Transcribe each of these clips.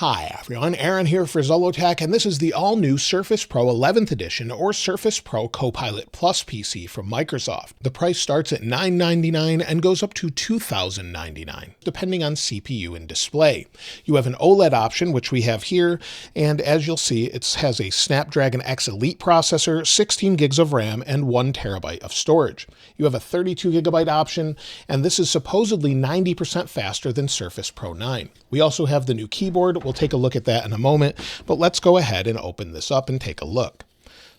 Hi everyone, Aaron here for Zollotech, and this is the all-new Surface Pro 11th edition or Surface Pro CoPilot Plus PC from Microsoft. The price starts at $999 and goes up to $2,099, depending on CPU and display. You have an OLED option, which we have here, and as you'll see, it has a Snapdragon X Elite processor, 16 gigs of RAM, and 1 terabyte of storage. You have a 32 gigabyte option, and this is supposedly 90% faster than Surface Pro 9. We also have the new keyboard. We'll take a look at that in a moment, but let's go ahead and open this up and take a look.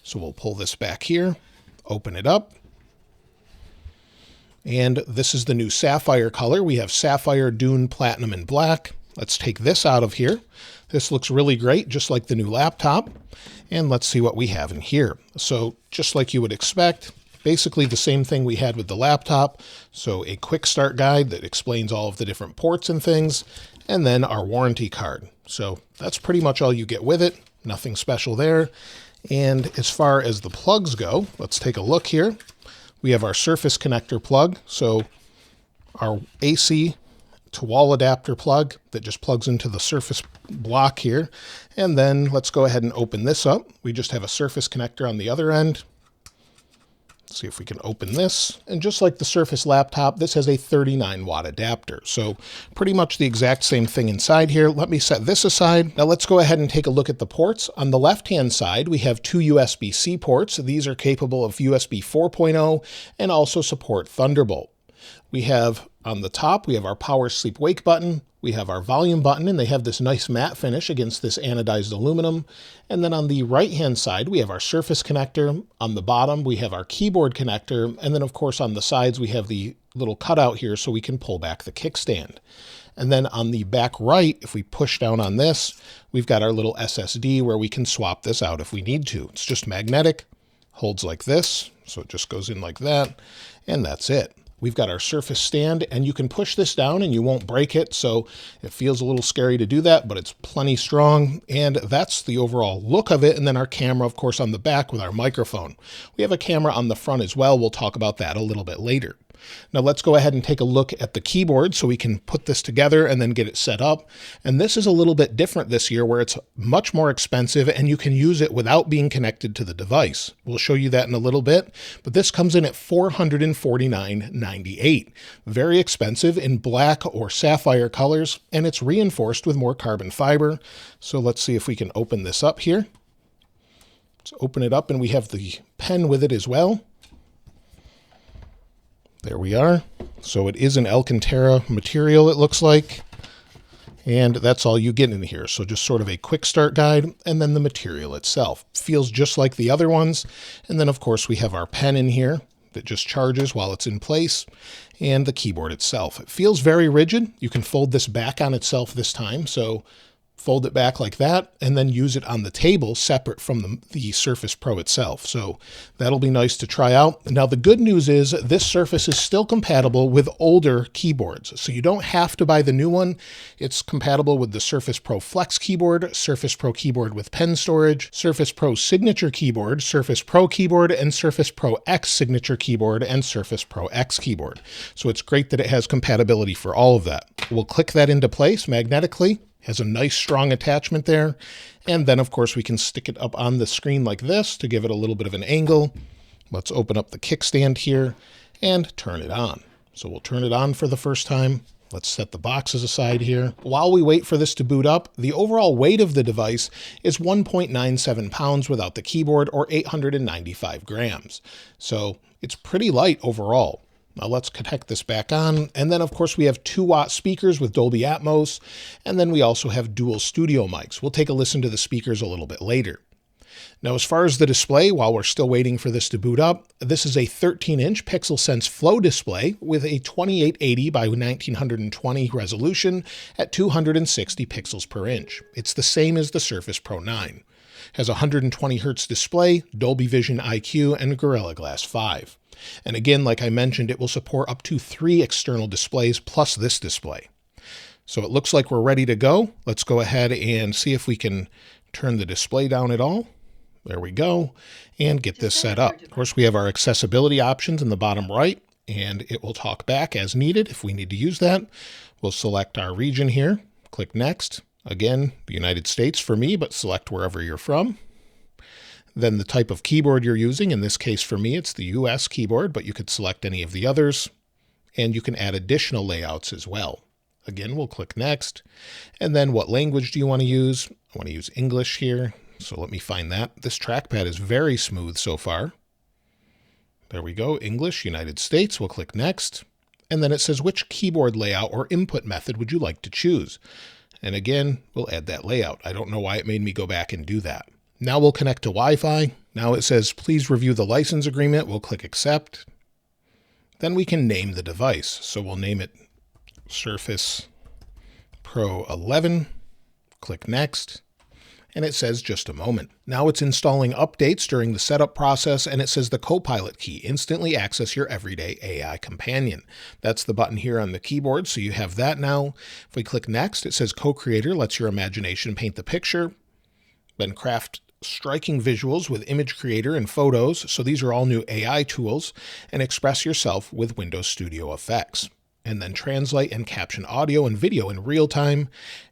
So we'll pull this back here, open it up, and this is the new Sapphire color. We have Sapphire, Dune, Platinum, and Black. Let's take this out of here. This looks really great, just like the new laptop, and let's see what we have in here. So just like you would expect, basically the same thing we had with the laptop. So a quick start guide that explains all of the different ports and things, and then our warranty card. So that's pretty much all you get with it. Nothing special there. And as far as the plugs go, let's take a look here. We have our Surface connector plug. So our AC to wall adapter plug that just plugs into the Surface block here. And then let's go ahead and open this up. We just have a Surface connector on the other end. See if we can open this. And just like the Surface laptop, this has a 39 watt adapter. So pretty much the exact same thing inside here. Let me set this aside. Now let's go ahead and take a look at the ports. On the left-hand side, we have two USB-C ports. These are capable of USB 4.0 and also support Thunderbolt. We have on the top, we have our power sleep wake button. We have our volume button, and they have this nice matte finish against this anodized aluminum. And then on the right-hand side, we have our Surface connector. On the bottom, we have our keyboard connector. And then, of course, on the sides, we have the little cutout here so we can pull back the kickstand. And then on the back right, if we push down on this, we've got our little SSD where we can swap this out if we need to. It's just magnetic, holds like this, so it just goes in like that, and that's it. We've got our Surface stand, and you can push this down and you won't break it, so it feels a little scary to do that, but it's plenty strong, and that's the overall look of it. And then our camera, of course, on the back with our microphone. We have a camera on the front as well. We'll talk about that a little bit later. Now let's go ahead and take a look at the keyboard so we can put this together and then get it set up. And this is a little bit different this year where it's much more expensive and you can use it without being connected to the device. We'll show you that in a little bit, but this comes in at $449.98. Very expensive in black or sapphire colors, and it's reinforced with more carbon fiber. So let's see if we can open this up here. Let's open it up, and we have the pen with it as well. There we are. So it is an Alcantara material, it looks like. And that's all you get in here. So just sort of a quick start guide, and then the material itself. Feels just like the other ones. And then, of course, we have our pen in here that just charges while it's in place, and the keyboard itself. It feels very rigid. You can fold this back on itself this time. So fold it back like that, and then use it on the table separate from the Surface Pro itself. So that'll be nice to try out. Now, the good news is this Surface is still compatible with older keyboards. So you don't have to buy the new one. It's compatible with the Surface Pro Flex keyboard, Surface Pro keyboard with pen storage, Surface Pro Signature keyboard, Surface Pro keyboard, and Surface Pro X Signature keyboard, and Surface Pro X keyboard. So it's great that it has compatibility for all of that. We'll click that into place magnetically. Has a nice strong attachment there. And then, of course, we can stick it up on the screen like this to give it a little bit of an angle. Let's open up the kickstand here and turn it on. So we'll turn it on for the first time. Let's set the boxes aside here. While we wait for this to boot up, the overall weight of the device is 1.97 pounds without the keyboard, or 895 grams. So it's pretty light overall. Now let's connect this back on. And then, of course, we have 2-watt speakers with Dolby Atmos. And then we also have dual studio mics. We'll take a listen to the speakers a little bit later. Now, as far as the display, while we're still waiting for this to boot up, this is a 13-inch PixelSense Flow display with a 2880 by 1920 resolution at 260 pixels per inch. It's the same as the Surface Pro 9. Has a 120 Hz display, Dolby Vision IQ, and Gorilla Glass 5. And again, like I mentioned, it will support up to 3 external displays plus this display. So it looks like we're ready to go. Let's go ahead and see if we can turn the display down at all. There we go. And get this set up. Of course, we have our accessibility options in the bottom right, and it will talk back as needed if we need to use that. We'll select our region here, click Next, Again, the United States for me, but select wherever you're from. Then the type of keyboard you're using. In this case, for me, it's the US keyboard, but you could select any of the others. And you can add additional layouts as well. Again, we'll click Next. And then what language do you want to use? I want to use English here. So let me find that. This trackpad is very smooth so far. There we go, English, United States. We'll click Next. And then it says, which keyboard layout or input method would you like to choose? And again, we'll add that layout. I don't know why it made me go back and do that. Now we'll connect to Wi-Fi. Now it says, please review the license agreement. We'll click Accept. Then we can name the device. So we'll name it Surface Pro 11. Click Next. And it says just a moment. Now it's installing updates during the setup process, and it says the CoPilot key, instantly access your everyday AI companion. That's the button here on the keyboard, so you have that now. If we click Next, it says Co-Creator lets your imagination paint the picture, then craft striking visuals with Image Creator and Photos, so these are all new AI tools, and express yourself with Windows Studio Effects. And then translate and caption audio and video in real time,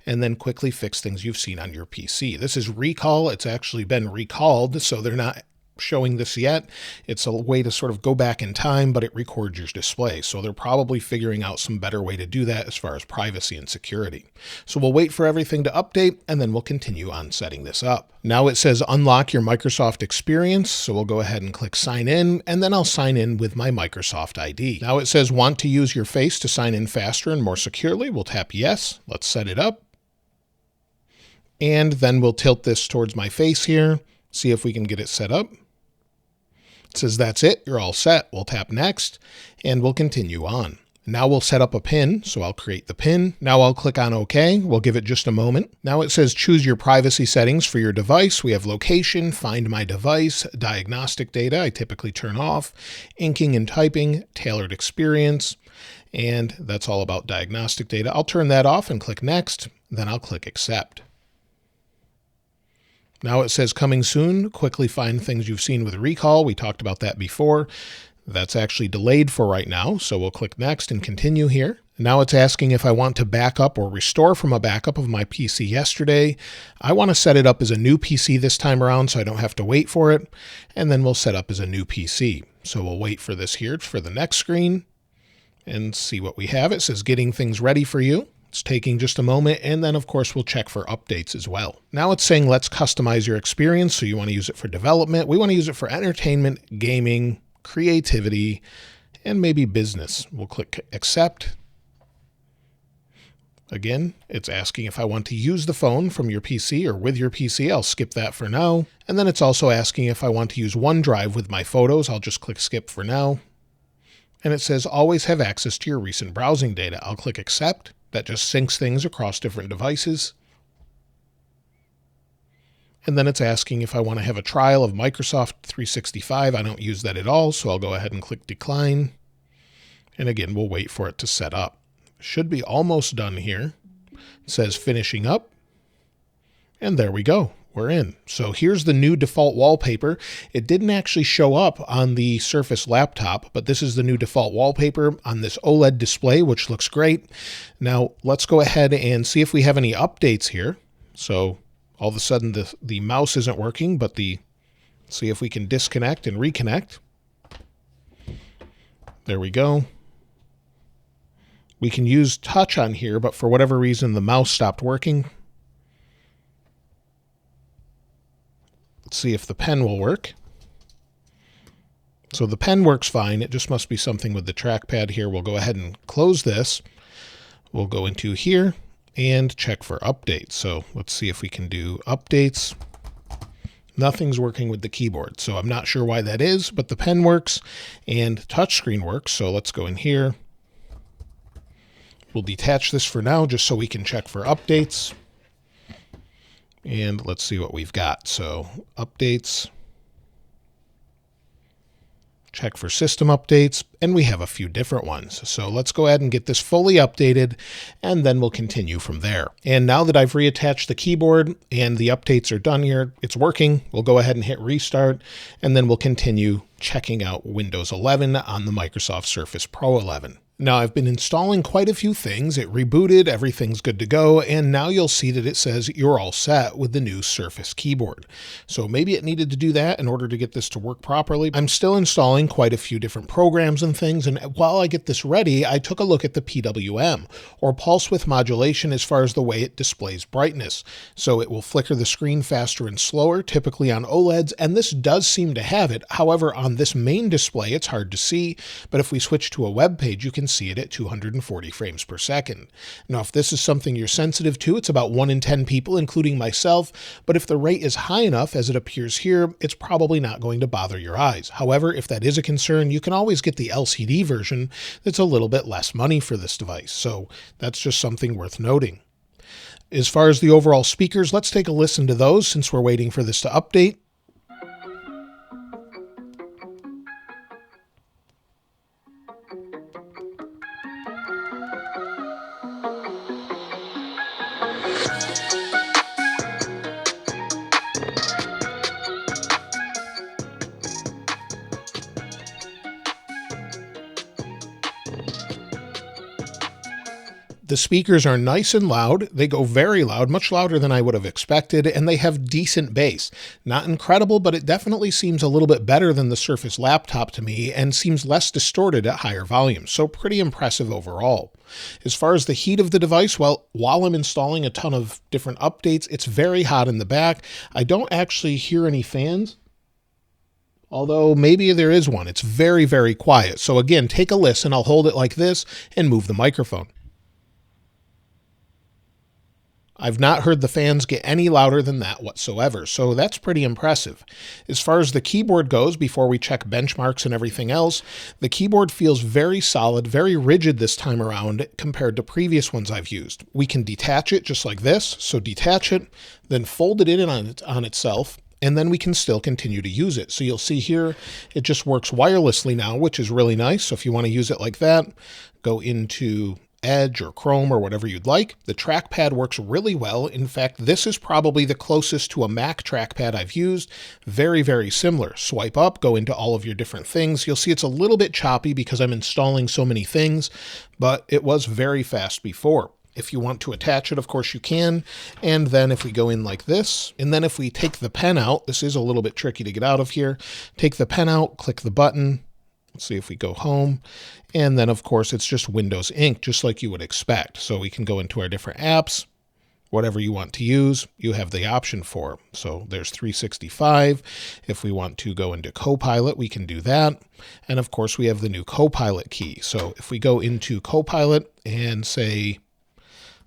and then quickly fix things you've seen on your PC. This is recall. It's actually been recalled, so they're not showing this yet. It's a way to sort of go back in time, but it records your display. So they're probably figuring out some better way to do that as far as privacy and security. So we'll wait for everything to update, and then we'll continue on setting this up. Now it says unlock your Microsoft experience. So we'll go ahead and click sign in, and then I'll sign in with my Microsoft ID. Now it says want to use your face to sign in faster and more securely. We'll tap yes. Let's set it up. And then we'll tilt this towards my face here, see if we can get it set up. It says that's it, you're all set. We'll tap next, and we'll continue on. Now we'll set up a pin, so I'll create the pin. Now I'll click on OK. We'll give it just a moment. Now it says choose your privacy settings for your device. We have location, find my device, diagnostic data, I typically turn off, inking and typing, tailored experience, and that's all about diagnostic data. I'll turn that off and click next, then I'll click accept. Now it says coming soon, quickly find things you've seen with recall. We talked about that before. That's actually delayed for right now. So we'll click next and continue here. Now it's asking if I want to back up or restore from a backup of my PC yesterday. I want to set it up as a new PC this time around so I don't have to wait for it. And then we'll set up as a new PC. So we'll wait for this here for the next screen and see what we have. It says getting things ready for you. It's taking just a moment, and then of course we'll check for updates as well. Now it's saying let's customize your experience. So you want to use it for development. We want to use it for entertainment, gaming, creativity, and maybe business. We'll click accept. Again, it's asking if I want to use the phone from your PC or with your PC. I'll skip that for now. And then it's also asking if I want to use OneDrive with my photos. I'll just click skip for now. And it says always have access to your recent browsing data. I'll click accept. That just syncs things across different devices. And then it's asking if I want to have a trial of Microsoft 365. I don't use that at all, so I'll go ahead and click decline. And again, we'll wait for it to set up. Should be almost done here. It says finishing up. And there we go. We're in. So here's the new default wallpaper. It didn't actually show up on the Surface laptop, but this is the new default wallpaper on this OLED display, which looks great. Now let's go ahead and see if we have any updates here. So all of a sudden the mouse isn't working, but see if we can disconnect and reconnect. There we go. We can use touch on here, but for whatever reason, the mouse stopped working. Let's see if the pen will work. So the pen works fine. It just must be something with the trackpad here. We'll go ahead and close this. We'll go into here and check for updates. So let's see if we can do updates. Nothing's working with the keyboard. So I'm not sure why that is, but the pen works and touchscreen works. So let's go in here. We'll detach this for now just so we can check for updates. And let's see what we've got. So updates, check for system updates, and we have a few different ones. So let's go ahead and get this fully updated, and then we'll continue from there. And now that I've reattached the keyboard and the updates are done here, it's working. We'll go ahead and hit restart, and then we'll continue checking out Windows 11 on the Microsoft Surface Pro 11. Now I've been installing quite a few things. It rebooted, everything's good to go, and now you'll see that it says you're all set with the new Surface keyboard. So maybe it needed to do that in order to get this to work properly. I'm still installing quite a few different programs and things, and while I get this ready, I took a look at the PWM, or pulse width modulation, as far as the way it displays brightness. So it will flicker the screen faster and slower, typically on OLEDs, and this does seem to have it. However, on this main display, it's hard to see, but if we switch to a web page, you can see it at 240 frames per second. Now, if this is something you're sensitive to, it's about 1 in 10 people, including myself, but if the rate is high enough, as it appears here, it's probably not going to bother your eyes. However, if that is a concern, you can always get the LCD version that's a little bit less money for this device, so that's just something worth noting. As far as the overall speakers, let's take a listen to those since we're waiting for this to update. The speakers are nice and loud. They go very loud, much louder than I would have expected, and they have decent bass. Not incredible, but it definitely seems a little bit better than the Surface laptop to me and seems less distorted at higher volumes, so pretty impressive overall. As far as the heat of the device, well, while I'm installing a ton of different updates, it's very hot in the back. I don't actually hear any fans, although maybe there is one. It's very, very quiet. So again, take a listen. I'll hold it like this and move the microphone. I've not heard the fans get any louder than that whatsoever, so that's pretty impressive. As far as the keyboard goes, before we check benchmarks and everything else, the keyboard feels very solid, very rigid this time around compared to previous ones I've used. We can detach it just like this, so detach it, then fold it in on itself, and then we can still continue to use it. So you'll see here, it just works wirelessly now, which is really nice. So if you want to use it like that, go into Edge or Chrome or whatever you'd like. The trackpad works really well. In fact, this is probably the closest to a Mac trackpad I've used. Very, very similar. Swipe up, go into all of your different things. You'll see it's a little bit choppy because I'm installing so many things, but it was very fast before. If you want to attach it, of course you can. And then if we go in like this, and then if we take the pen out, this is a little bit tricky to get out of here. Take the pen out, click the button. Let's see if we go home. And then, of course, it's just Windows Ink, just like you would expect. So we can go into our different apps. Whatever you want to use, you have the option for. So there's 365. If we want to go into CoPilot, we can do that. And, of course, we have the new CoPilot key. So if we go into CoPilot and say,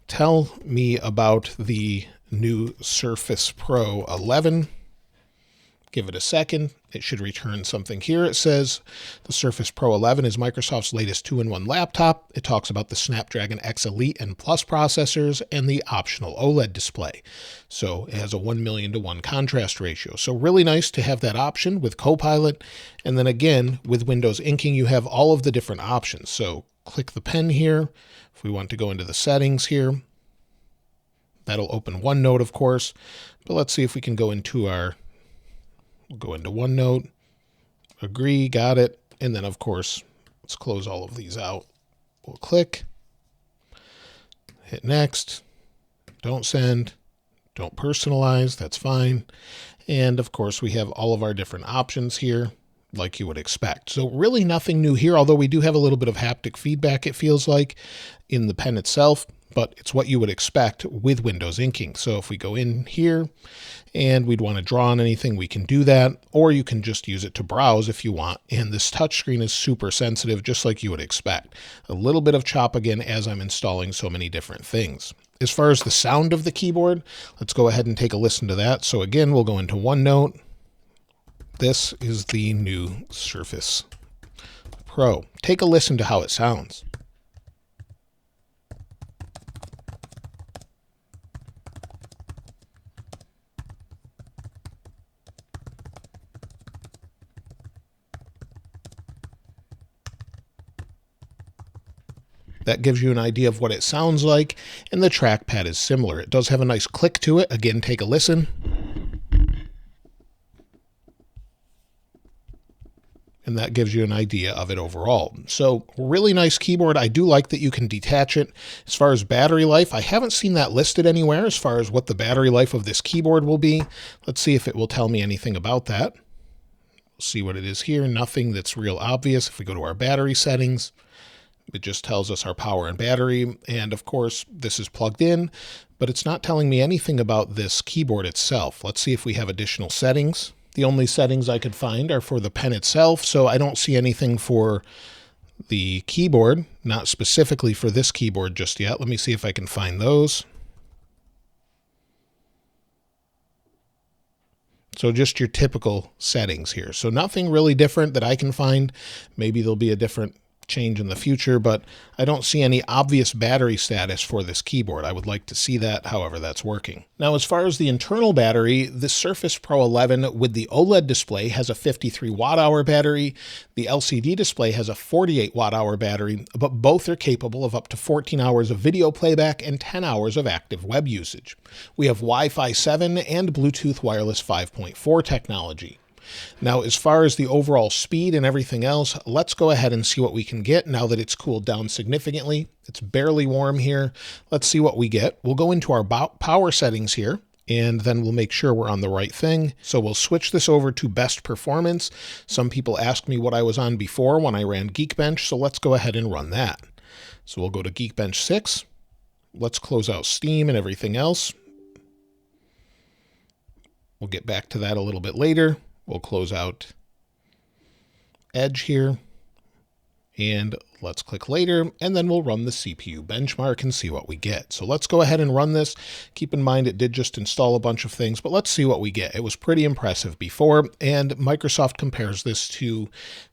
tell me about the new Surface Pro 11, give it a second. It should return something here. It says the Surface Pro 11 is Microsoft's latest 2-in-1 laptop. It talks about the Snapdragon X Elite and Plus processors and the optional OLED display. So it has a 1,000,000 to 1 contrast ratio. So really nice to have that option with CoPilot. And then again, with Windows Inking, you have all of the different options. So click the pen here. If we want to go into the settings here, that'll open OneNote, of course. But let's see if we can go into our We'll go into OneNote, agree, got it. And then, of course, let's close all of these out. We'll click, hit next, don't send, don't personalize, that's fine. And, of course, we have all of our different options here, like you would expect. So really nothing new here, although we do have a little bit of haptic feedback, it feels like, in the pen itself. But it's what you would expect with Windows Inking. So if we go in here and we'd want to draw on anything, we can do that, or you can just use it to browse if you want. And this touchscreen is super sensitive, just like you would expect. A little bit of chop again as I'm installing so many different things. As far as the sound of the keyboard, let's go ahead and take a listen to that. So again, we'll go into OneNote. This is the new Surface Pro. Take a listen to how it sounds. That gives you an idea of what it sounds like, and the trackpad is similar. It does have a nice click to it. Again, take a listen. And that gives you an idea of it overall. So really nice keyboard. I do like that you can detach it. As far as battery life, I haven't seen that listed anywhere as far as what the battery life of this keyboard will be. Let's see if it will tell me anything about that. We'll see what it is here. Nothing that's real obvious. If we go to our battery settings, it just tells us our power and battery. And of course, this is plugged in, but it's not telling me anything about this keyboard itself. Let's see if we have additional settings. The only settings I could find are for the pen itself, so I don't see anything for the keyboard, not specifically for this keyboard just yet. Let me see if I can find those. So just your typical settings here. So nothing really different that I can find. Maybe there'll be a different change in the future, but I don't see any obvious battery status for this keyboard. I would like to see that, however that's working. Now, as far as the internal battery, the Surface Pro 11 with the OLED display has a 53 watt-hour battery. The LCD display has a 48 watt-hour battery, but both are capable of up to 14 hours of video playback and 10 hours of active web usage. We have Wi-Fi 7 and Bluetooth Wireless 5.4 technology. Now, as far as the overall speed and everything else, let's go ahead and see what we can get now that it's cooled down significantly. It's barely warm here. Let's see what we get. We'll go into our power settings here, and then we'll make sure we're on the right thing. So we'll switch this over to best performance. Some people asked me what I was on before when I ran Geekbench, so let's go ahead and run that. So we'll go to Geekbench 6. Let's close out Steam and everything else. We'll get back to that a little bit later. We'll close out Edge here, and let's click later, and then we'll run the CPU benchmark and see what we get. So let's go ahead and run this. Keep in mind it did just install a bunch of things, but let's see what we get. It was pretty impressive before, and Microsoft compares this to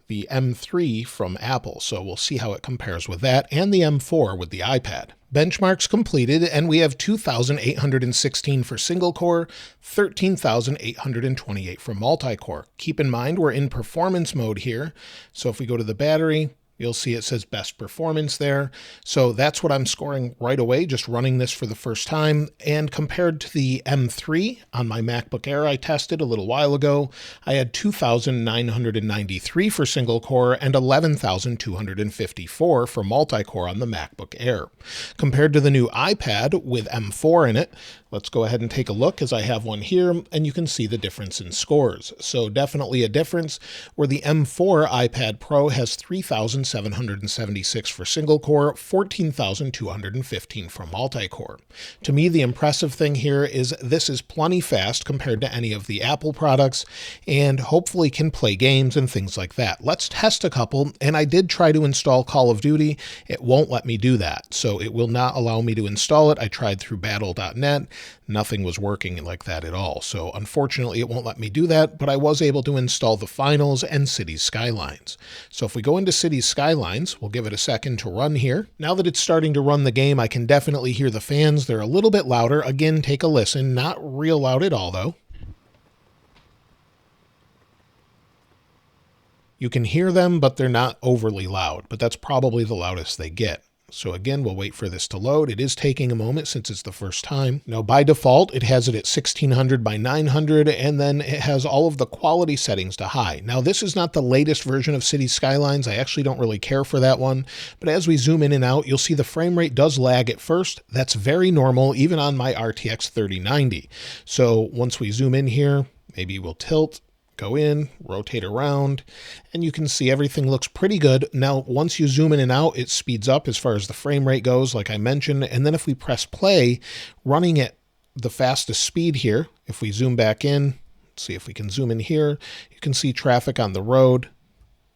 the M3 from Apple, so we'll see how it compares with that, and the M4 with the iPad. Benchmarks completed, and we have 2,816 for single core, 13,828 for multi-core. Keep in mind we're in performance mode here, so if we go to the battery, you'll see it says best performance there. So that's what I'm scoring right away, just running this for the first time. And compared to the M3 on my MacBook Air I tested a little while ago, I had 2,993 for single core and 11,254 for multi-core on the MacBook Air. Compared to the new iPad with M4 in it, let's go ahead and take a look as I have one here, and you can see the difference in scores. So definitely a difference where the M4 iPad Pro has 3,776 for single core, 14,215 for multi-core. To me, the impressive thing here is this is plenty fast compared to any of the Apple products, and hopefully can play games and things like that. Let's test a couple, and I did try to install Call of Duty. It won't let me do that, so it will not allow me to install it. I tried through battle.net. Nothing was working like that at all. So unfortunately, it won't let me do that, but I was able to install the Finals and City Skylines. So if we go into City Skylines, we'll give it a second to run here. Now that it's starting to run the game, I can definitely hear the fans. They're a little bit louder. Again, take a listen. Not real loud at all, though. You can hear them, but they're not overly loud, but that's probably the loudest they get. So again, we'll wait for this to load. It is taking a moment since it's the first time. Now, by default, it has it at 1600 by 900, and then it has all of the quality settings to high. Now, this is not the latest version of City Skylines. I actually don't really care for that one. But as we zoom in and out, you'll see the frame rate does lag at first. That's very normal, even on my RTX 3090. So once we zoom in here, maybe we'll tilt, go in, rotate around, and you can see everything looks pretty good. Now, once you zoom in and out, it speeds up as far as the frame rate goes, like I mentioned. And then if we press play, running at the fastest speed here, if we zoom back in, see if we can zoom in here, you can see traffic on the road.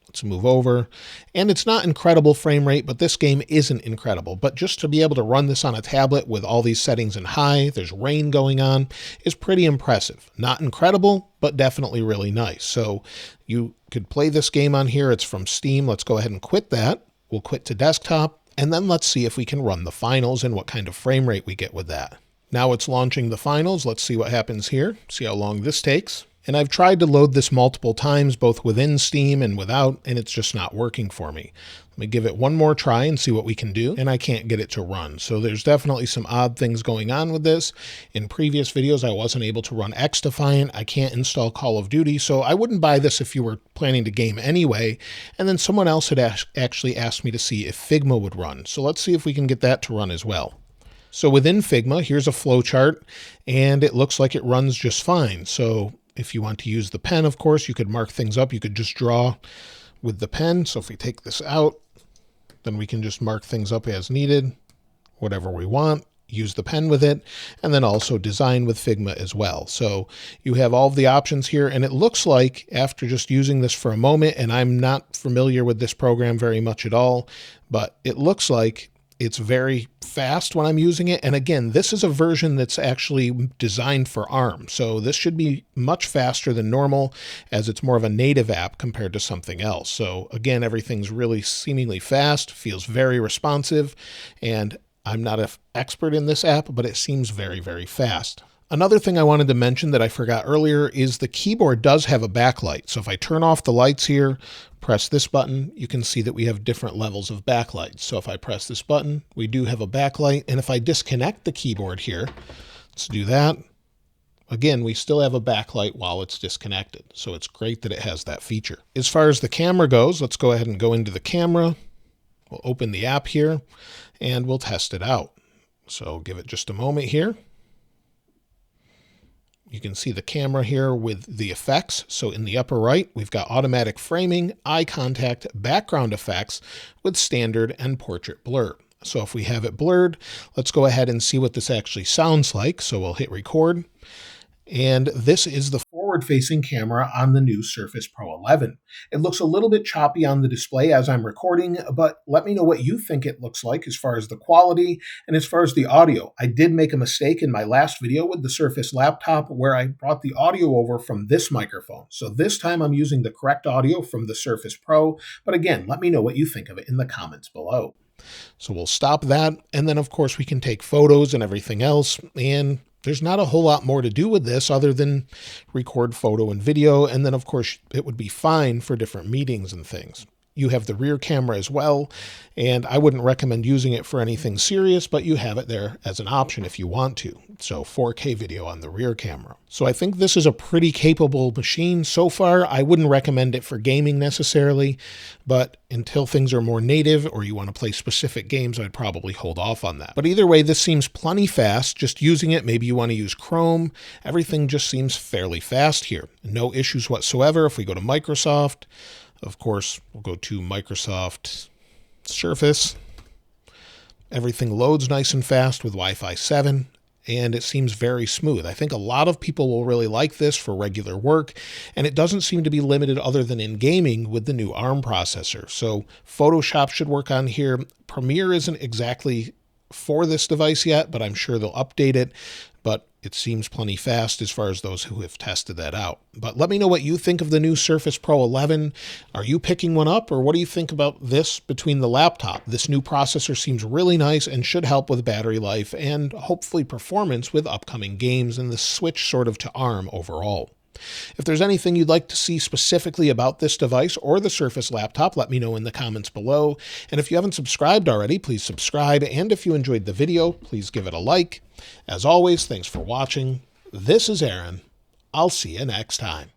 Let's move over. And it's not incredible frame rate, but this game isn't incredible. But just to be able to run this on a tablet with all these settings in high, there's rain going on, is pretty impressive. Not incredible, but definitely really nice. So you could play this game on here. It's from Steam. Let's go ahead and quit that. We'll quit to desktop, and then let's see if we can run the Finals and what kind of frame rate we get with that. Now it's launching the Finals. Let's see what happens here. See how long this takes. And I've tried to load this multiple times, both within Steam and without, and it's just not working for me. Let me give it one more try and see what we can do, and I can't get it to run. So there's definitely some odd things going on with this. In previous videos, I wasn't able to run XDefiant. I can't install Call of Duty, so I wouldn't buy this if you were planning to game anyway. And then someone else had actually asked me to see if Figma would run. So let's see if we can get that to run as well. So within Figma, here's a flowchart, and it looks like it runs just fine. So if you want to use the pen, of course, you could mark things up. You could just draw with the pen. So if we take this out, then we can just mark things up as needed, whatever we want, use the pen with it, and then also design with Figma as well. So you have all of the options here, and it looks like after just using this for a moment, and I'm not familiar with this program very much at all, but it looks like it's very fast when I'm using it. And again, this is a version that's actually designed for ARM. So this should be much faster than normal, as it's more of a native app compared to something else. So again, everything's really seemingly fast, feels very responsive, and I'm not an expert in this app, but it seems very, very fast. Another thing I wanted to mention that I forgot earlier is the keyboard does have a backlight. So if I turn off the lights here, press this button, you can see that we have different levels of backlight. So if I press this button, we do have a backlight. And if I disconnect the keyboard here, let's do that. Again, we still have a backlight while it's disconnected. So it's great that it has that feature. As far as the camera goes, let's go ahead and go into the camera. We'll open the app here and we'll test it out. So give it just a moment here. You can see the camera here with the effects. So in the upper right, we've got automatic framing, eye contact, background effects with standard and portrait blur. So if we have it blurred, let's go ahead and see what this actually sounds like. So we'll hit record. And this is the forward-facing camera on the new Surface Pro 11. It looks a little bit choppy on the display as I'm recording, but let me know what you think it looks like as far as the quality and as far as the audio. I did make a mistake in my last video with the Surface laptop where I brought the audio over from this microphone. So this time I'm using the correct audio from the Surface Pro, but again, let me know what you think of it in the comments below. So we'll stop that, and then of course we can take photos and everything else, and there's not a whole lot more to do with this other than record photo and video, and then of course it would be fine for different meetings and things. You have the rear camera as well, and I wouldn't recommend using it for anything serious, but you have it there as an option if you want to. So 4K video on the rear camera. So I think this is a pretty capable machine so far. I wouldn't recommend it for gaming necessarily, but until things are more native or you want to play specific games, I'd probably hold off on that. But either way, this seems plenty fast. Just using it, maybe you want to use Chrome. Everything just seems fairly fast here. No issues whatsoever. If we go to Microsoft, of course, we'll go to Microsoft Surface. Everything loads nice and fast with Wi-Fi 7, and it seems very smooth. I think a lot of people will really like this for regular work, and it doesn't seem to be limited other than in gaming with the new ARM processor. So Photoshop should work on here. Premiere isn't exactly for this device yet, but I'm sure they'll update it. But it seems plenty fast as far as those who have tested that out. But let me know what you think of the new Surface Pro 11. Are you picking one up, or what do you think about this between the laptop? This new processor seems really nice and should help with battery life and hopefully performance with upcoming games, and the switch sort of to ARM overall. If there's anything you'd like to see specifically about this device or the Surface laptop, let me know in the comments below. And if you haven't subscribed already, please subscribe. And if you enjoyed the video, please give it a like. As always, thanks for watching. This is Aaron. I'll see you next time.